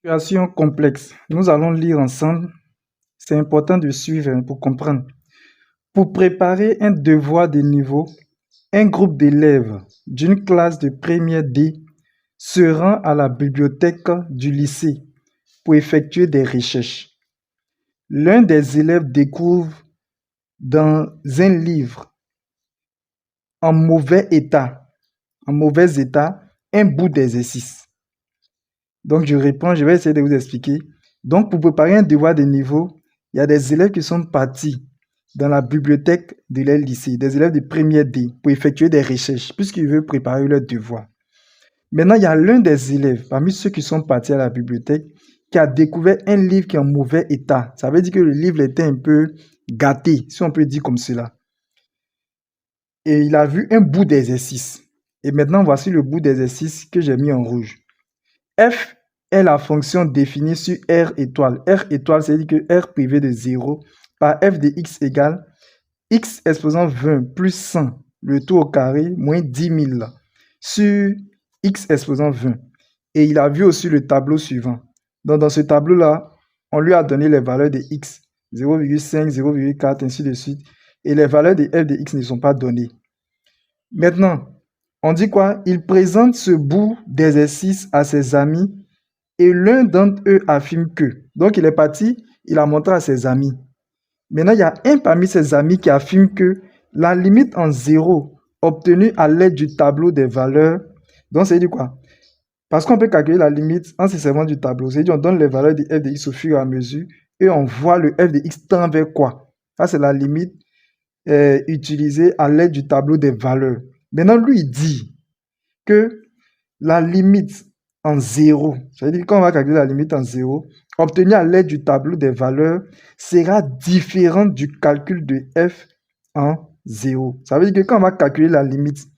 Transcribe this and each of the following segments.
Situation complexe. Nous allons lire ensemble. C'est important de suivre pour comprendre. Pour préparer un devoir de niveau, un groupe d'élèves d'une classe de première D se rend à la bibliothèque du lycée pour effectuer des recherches. L'un des élèves découvre dans un livre en mauvais état, un bout d'exercice. Donc, je vais essayer de vous expliquer. Donc, pour préparer un devoir de niveau, il y a des élèves qui sont partis dans la bibliothèque de leur lycée, des élèves de première D, pour effectuer des recherches, puisqu'ils veulent préparer leur devoir. Maintenant, il y a l'un des élèves, parmi ceux qui sont partis à la bibliothèque, qui a découvert un livre qui est en mauvais état. Ça veut dire que le livre était un peu gâté, si on peut dire comme cela. Et il a vu un bout d'exercice. Et maintenant, voici le bout d'exercice que j'ai mis en rouge. F est la fonction définie sur R étoile. R étoile, c'est-à-dire que R privé de 0 par f de x égale x exposant 20 plus 100, le tout au carré, moins 10 000 sur x exposant 20. Et il a vu aussi le tableau suivant. Donc, dans ce tableau-là, on lui a donné les valeurs de x, 0,5, 0,4, ainsi de suite. Et les valeurs de f de x ne sont pas données. Maintenant, on dit quoi? Il présente ce bout d'exercice à ses amis et l'un d'entre eux affirme que. Donc, il est parti, il a montré à ses amis. Maintenant, il y a un parmi ses amis qui affirme que la limite en 0 obtenue à l'aide du tableau des valeurs, donc c'est dit quoi? Parce qu'on peut calculer la limite en se servant du tableau. C'est-à-dire qu'on donne les valeurs de f de x au fur et à mesure et on voit le f de x tend vers quoi? Ça, c'est la limite utilisée à l'aide du tableau des valeurs. Maintenant, lui, il dit que la limite en 0, c'est-à-dire quand on va calculer la limite en 0, obtenue à l'aide du tableau des valeurs, sera différente du calcul de f en 0. Ça veut dire que quand on va calculer la limite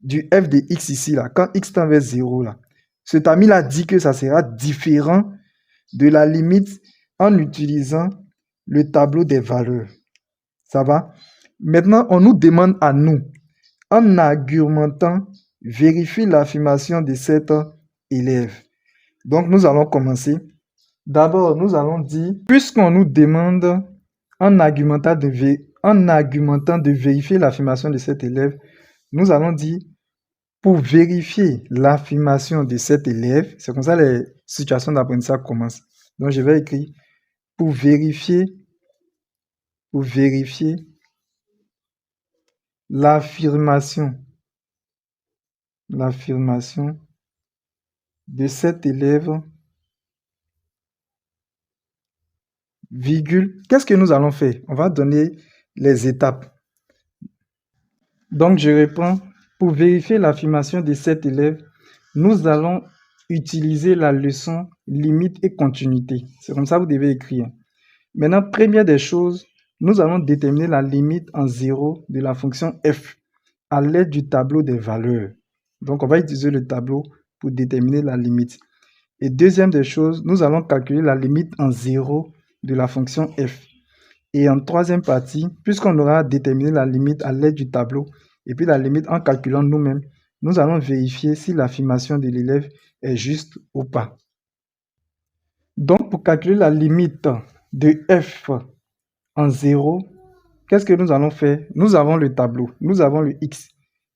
du f de x ici, là, quand x tend vers 0, là, cet ami-là dit que ça sera différent de la limite en utilisant le tableau des valeurs. Ça va? Maintenant, on nous demande à nous, en argumentant, vérifier l'affirmation de cet élève. Donc, nous allons commencer. D'abord, nous allons dire, puisqu'on nous demande, en argumentant de vérifier l'affirmation de cet élève, nous allons dire, pour vérifier l'affirmation de cet élève, c'est comme ça les situations d'apprentissage commencent. Donc, je vais écrire, pour vérifier l'affirmation de cet élève, virgule, qu'est-ce que nous allons faire? On va donner les étapes. Donc, je réponds, pour vérifier l'affirmation de cet élève, nous allons utiliser la leçon limite et continuité. C'est comme ça que vous devez écrire. Maintenant, première des choses, nous allons déterminer la limite en 0 de la fonction f à l'aide du tableau des valeurs. Donc, on va utiliser le tableau pour déterminer la limite. Et deuxième des choses, nous allons calculer la limite en 0 de la fonction f. Et en troisième partie, puisqu'on aura déterminé la limite à l'aide du tableau, et puis la limite en calculant nous-mêmes, nous allons vérifier si l'affirmation de l'élève est juste ou pas. Donc, pour calculer la limite de f en 0, qu'est-ce que nous allons faire? Nous avons le tableau, nous avons le x.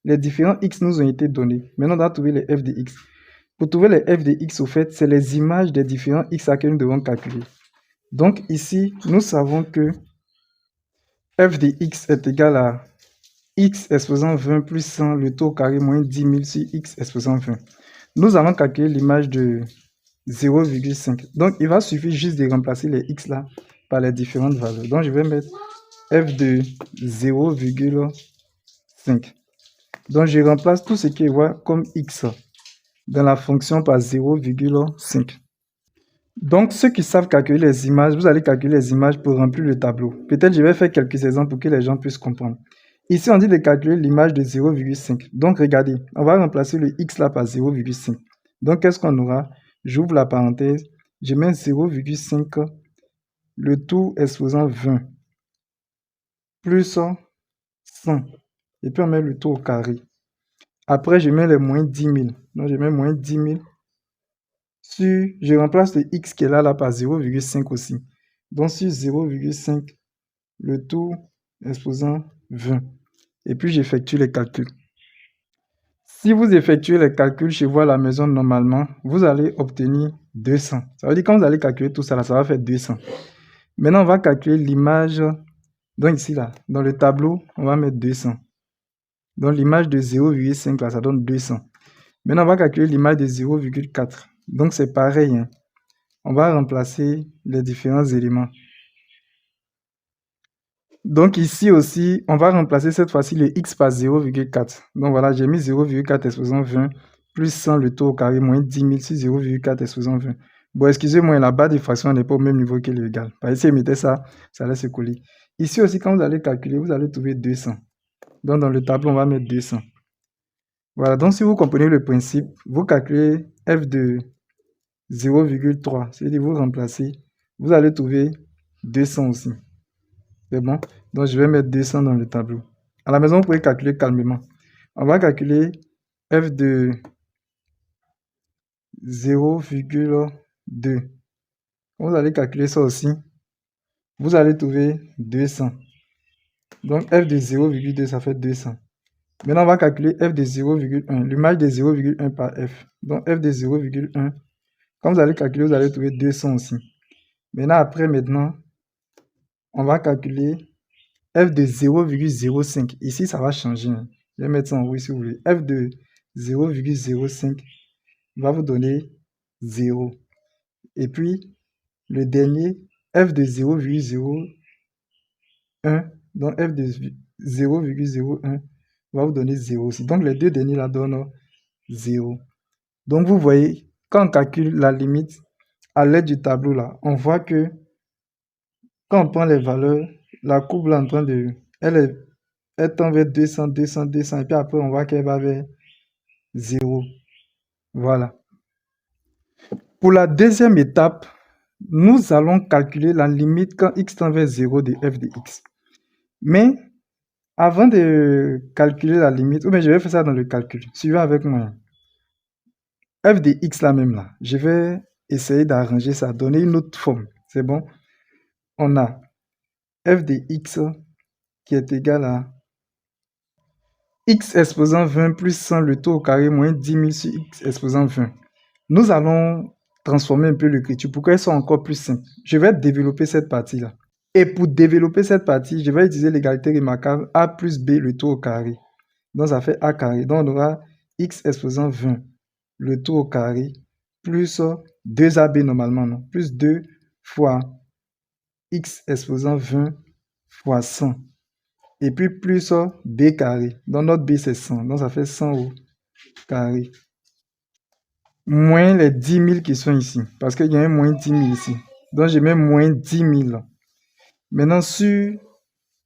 Les différents x nous ont été donnés. Maintenant, on doit trouver les f de x. Pour trouver les f de x, au fait, c'est les images des différents x à que nous devons calculer. Donc ici, nous savons que f de x est égal à x exposant 20 plus 100, le tout au carré moins 10 000 sur x exposant 20. Nous allons calculer l'image de 0,5. Donc, il va suffire juste de remplacer les x là par les différentes valeurs. Donc, je vais mettre f de 0,5. Donc, je remplace tout ce qui est comme x dans la fonction par 0,5. Donc, ceux qui savent calculer les images, vous allez calculer les images pour remplir le tableau. Peut-être je vais faire quelques exemples pour que les gens puissent comprendre. Ici, on dit de calculer l'image de 0,5. Donc, regardez, on va remplacer le x là par 0,5. Donc, qu'est-ce qu'on aura? J'ouvre la parenthèse, je mets 0,5, le tout exposant 20, plus 100, et puis on met le tout au carré. Après, je mets les moins 10 000. Donc, je mets moins 10 000 Je remplace le x qui est là par 0,5 aussi. Donc, sur 0,5, le tout exposant 20. Et puis, j'effectue les calculs. Si vous effectuez les calculs chez vous à la maison normalement, vous allez obtenir 200. Ça veut dire que quand vous allez calculer tout ça, là, ça va faire 200. Maintenant, on va calculer l'image. Donc ici, là, dans le tableau, on va mettre 200. Donc l'image de 0,5, là, ça donne 200. Maintenant, on va calculer l'image de 0,4. Donc c'est pareil, hein. On va remplacer les différents éléments. Donc ici aussi, on va remplacer cette fois-ci le x par 0,4. Donc voilà, j'ai mis 0,4 exposant 20 plus 100 le taux au carré moins 10 000 sur 0,4 exposant 20. Bon, excusez-moi, la barre de fraction n'est pas au même niveau que l'égal. Par ici, mettez ça, ça allait se coller. Ici aussi, quand vous allez calculer, vous allez trouver 200. Donc dans le tableau, on va mettre 200. Voilà, donc si vous comprenez le principe, vous calculez f de 0,3, c'est-à-dire vous remplacez, vous allez trouver 200 aussi. C'est bon? Donc, je vais mettre 200 dans le tableau. À la maison, vous pouvez calculer calmement. On va calculer f de 0,2. Quand vous allez calculer ça aussi, vous allez trouver 200. Donc, f de 0,2, ça fait 200. Maintenant, on va calculer f de 0,1, l'image de 0,1 par f. Donc, f de 0,1, quand vous allez calculer, vous allez trouver 200 aussi. Maintenant, on va calculer f de 0,05. Ici, ça va changer. Je vais mettre ça en rouge si vous voulez. F de 0,05 va vous donner 0. Et puis, le dernier, f de 0,01. Donc, f de 0,01 va vous donner 0 aussi. Donc, les deux derniers là donnent 0. Donc, vous voyez, quand on calcule la limite à l'aide du tableau là, on voit que quand on prend les valeurs, la courbe là en train de... Elle tend vers 200, 200, 200, et puis après on voit qu'elle va vers 0. Voilà. Pour la deuxième étape, nous allons calculer la limite quand x tend vers 0 de f de x. Mais avant de calculer la limite, ou bien je vais faire ça dans le calcul. Suivez avec moi. F de x là même là, je vais essayer d'arranger ça, donner une autre forme. C'est bon? On a f de x qui est égal à x exposant 20 plus 100 le taux au carré moins 10 000 sur x exposant 20. Nous allons transformer un peu l'écriture pour qu'elle soit encore plus simple. Je vais développer cette partie-là. Et pour développer cette partie, je vais utiliser l'égalité remarquable a plus b le taux au carré. Donc ça fait a carré. Donc on aura x exposant 20 le taux au carré plus 2ab normalement, non? Plus 2 fois x exposant 20 fois 100. Et puis plus b carré. Donc notre b c'est 100. Donc ça fait 100 au carré. Moins les 10 000 qui sont ici. Parce qu'il y a un moins 10 000 ici. Donc je mets moins 10 000. Maintenant sur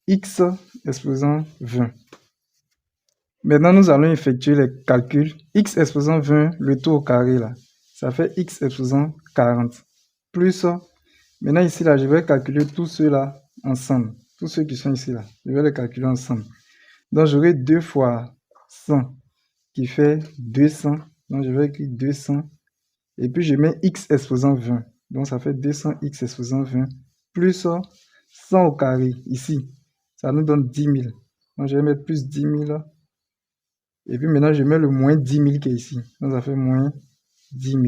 x exposant 20. Maintenant nous allons effectuer les calculs. X exposant 20, le taux au carré là. Ça fait x exposant 40. Plus maintenant ici là, je vais calculer tous ceux-là ensemble. Tous ceux qui sont ici là. Je vais les calculer ensemble. Donc j'aurai 2 fois 100 qui fait 200. Donc je vais écrire 200. Et puis je mets x exposant 20. Donc ça fait 200x exposant 20 plus 100 au carré ici. Ça nous donne 10 000. Donc je vais mettre plus 10 000. Et puis maintenant je mets le moins 10 000 qui est ici. Donc ça fait moins 10 000.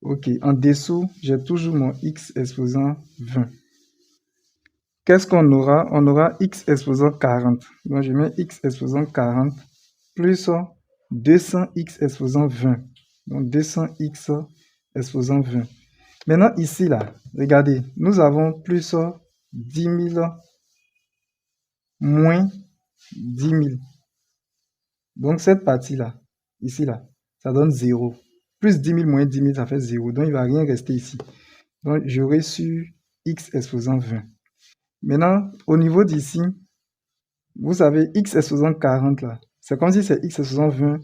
Ok, en dessous, j'ai toujours mon x exposant 20. Qu'est-ce qu'on aura? On aura x exposant 40. Donc je mets x exposant 40 plus 200x exposant 20. Donc 200x exposant 20. Maintenant ici là, regardez, nous avons plus 10 000 moins 10 000. Donc cette partie là, ici là, ça donne 0. Plus 10 000 moins 10 000, ça fait 0. Donc il ne va rien rester ici. Donc j'aurai sur x exposant 20. Maintenant, au niveau d'ici, vous savez, x exposant 40 là, c'est comme si c'est x exposant 20,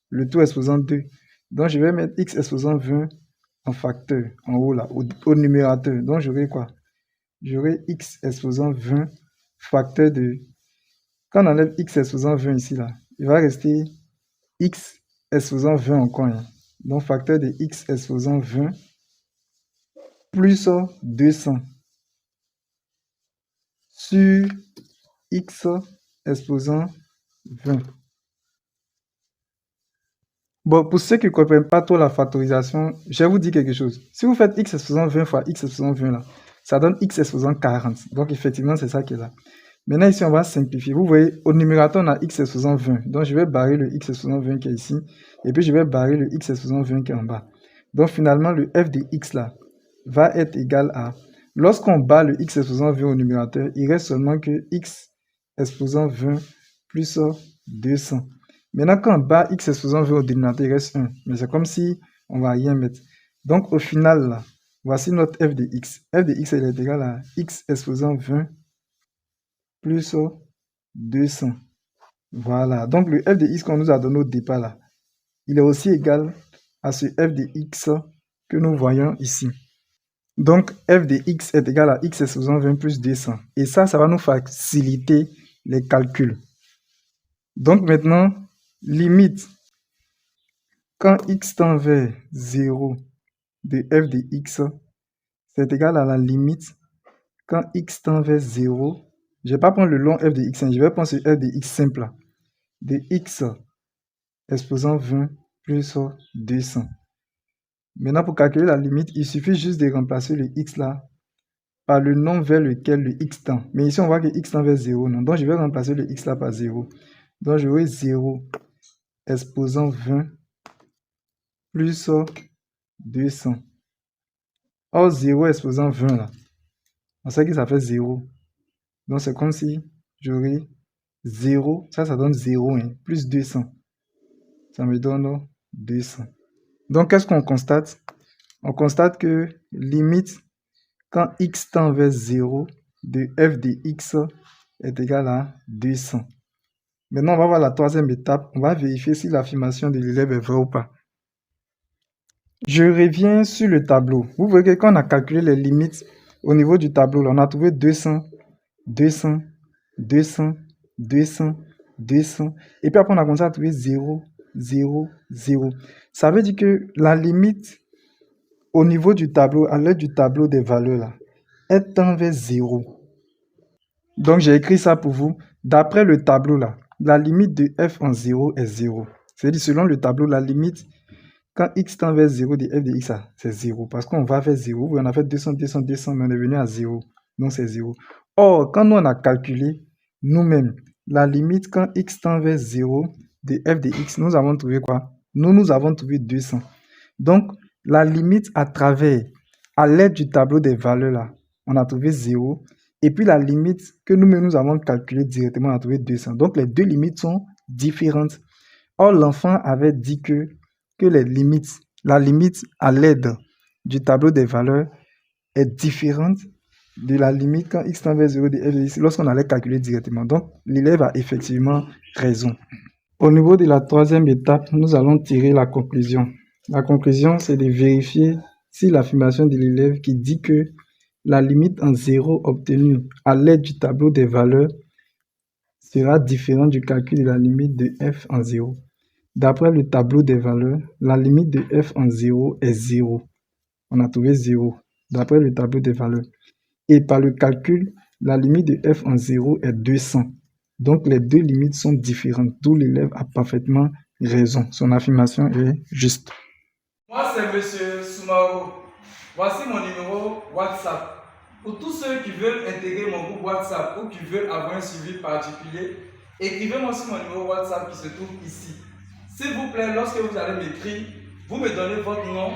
le tout exposant 2. Donc je vais mettre x exposant 20 en facteur, en haut là, au numérateur. Donc j'aurai quoi? J'aurai x exposant 20 facteur de... Quand on enlève x exposant 20 ici là, il va rester x exposant 20 en coin. Hein. Donc, facteur de x exposant 20 plus 200 sur x exposant 20. Bon, pour ceux qui ne comprennent pas trop la factorisation, je vais vous dire quelque chose. Si vous faites x exposant 20 fois x exposant 20 là, ça donne x exposant 40. Donc, effectivement, c'est ça qui est là. Maintenant, ici, on va simplifier. Vous voyez, au numérateur, on a x exposant 20. Donc, je vais barrer le x exposant 20 qui est ici. Et puis, je vais barrer le x exposant 20 qui est en bas. Donc, finalement, le f de x là va être égal à... Lorsqu'on barre le x exposant 20 au numérateur, il reste seulement que x exposant 20 plus 200. Maintenant, quand on bat x exposant 20 au dénominateur, il reste 1. Mais c'est comme si on ne va rien mettre. Donc, au final, là, voici notre f de x. F de x est égal à x exposant 20 plus 200. Voilà. Donc, le f de x qu'on nous a donné au départ, là, il est aussi égal à ce f de x que nous voyons ici. Donc, f de x est égal à x exposant 20 plus 200. Et ça va nous faciliter les calculs. Donc, maintenant, limite, quand x tend vers 0 de f de x, c'est égal à la limite quand x tend vers 0. Je ne vais pas prendre le long f de x, je vais prendre ce f de x simple, de x exposant 20 plus 200. Maintenant, pour calculer la limite, il suffit juste de remplacer le x là par le nom vers lequel le x tend. Mais ici, on voit que x tend vers 0. Non? Donc, je vais remplacer le x là par 0. Donc, j'aurai 0 exposant 20 plus 200. Or, 0 exposant 20 là, on sait que ça fait 0. Donc, c'est comme si j'aurais 0, ça donne 0, hein, plus 200. Ça me donne 200. Donc, qu'est-ce qu'on constate? On constate que limite, quand x tend vers 0, de f de x est égal à 200. Maintenant, on va voir la troisième étape. On va vérifier si l'affirmation de l'élève est vraie ou pas. Je reviens sur le tableau. Vous voyez que quand on a calculé les limites au niveau du tableau, là, on a trouvé 200, 200, 200, 200, 200. Et puis après, on a commencé à trouver 0, 0, 0. Ça veut dire que la limite au niveau du tableau, à l'aide du tableau des valeurs, là, elle tend vers 0. Donc, j'ai écrit ça pour vous. D'après le tableau, là, la limite de f en 0 est 0. C'est-à-dire, selon le tableau, la limite, quand x tend vers 0 de f de x, c'est 0. Parce qu'on va vers 0. On a fait 200, 200, 200, mais on est venu à 0. Donc, c'est 0. Or, quand nous, on a calculé nous-mêmes la limite quand x tend vers 0 de f de x, nous avons trouvé quoi? Nous avons trouvé 200. Donc, la limite à l'aide du tableau des valeurs, là, on a trouvé 0. Et puis, la limite que nous-mêmes, nous avons calculée directement, on a trouvé 200. Donc, les deux limites sont différentes. Or, l'enfant avait dit que la limite à l'aide du tableau des valeurs est différente de la limite quand x tend vers 0 de f de x lorsqu'on allait calculer directement. Donc, l'élève a effectivement raison. Au niveau de la troisième étape, nous allons tirer la conclusion. La conclusion, c'est de vérifier si l'affirmation de l'élève qui dit que la limite en 0 obtenue à l'aide du tableau des valeurs sera différente du calcul de la limite de f en 0. D'après le tableau des valeurs, la limite de f en 0 est 0. On a trouvé 0 d'après le tableau des valeurs. Et par le calcul, la limite de f en 0 est 200. Donc, les deux limites sont différentes, d'où l'élève a parfaitement raison. Son affirmation est juste. Moi, c'est Monsieur Soumaro. Voici mon numéro WhatsApp. Pour tous ceux qui veulent intégrer mon groupe WhatsApp ou qui veulent avoir un suivi particulier, écrivez-moi sur mon numéro WhatsApp qui se trouve ici. S'il vous plaît, lorsque vous allez m'écrire, vous me donnez votre nom,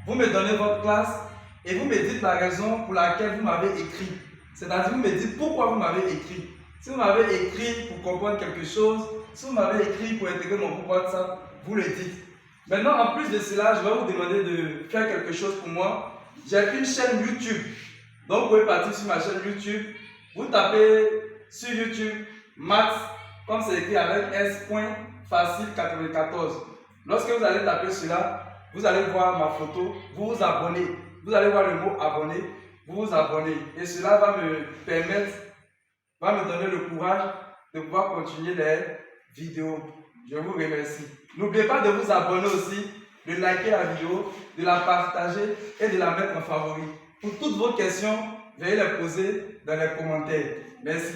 vous me donnez votre classe et vous me dites la raison pour laquelle vous m'avez écrit. C'est-à-dire, vous me dites pourquoi vous m'avez écrit. Si vous m'avez écrit pour comprendre quelque chose, si vous m'avez écrit pour intégrer mon groupe WhatsApp, vous le dites. Maintenant, en plus de cela, je vais vous demander de faire quelque chose pour moi. J'ai une chaîne YouTube. Donc, vous pouvez partir sur ma chaîne YouTube. Vous tapez sur YouTube Maths, comme c'est écrit avec S.Facile94. Lorsque vous allez taper cela, vous allez voir ma photo, vous vous abonnez. Vous allez voir le mot abonner, vous vous abonnez. Et cela va me permettre, va me donner le courage de pouvoir continuer les vidéos. Je vous remercie. N'oubliez pas de vous abonner aussi. de liker la vidéo, de la partager et de la mettre en favori. Pour toutes vos questions, veuillez les poser dans les commentaires. Merci.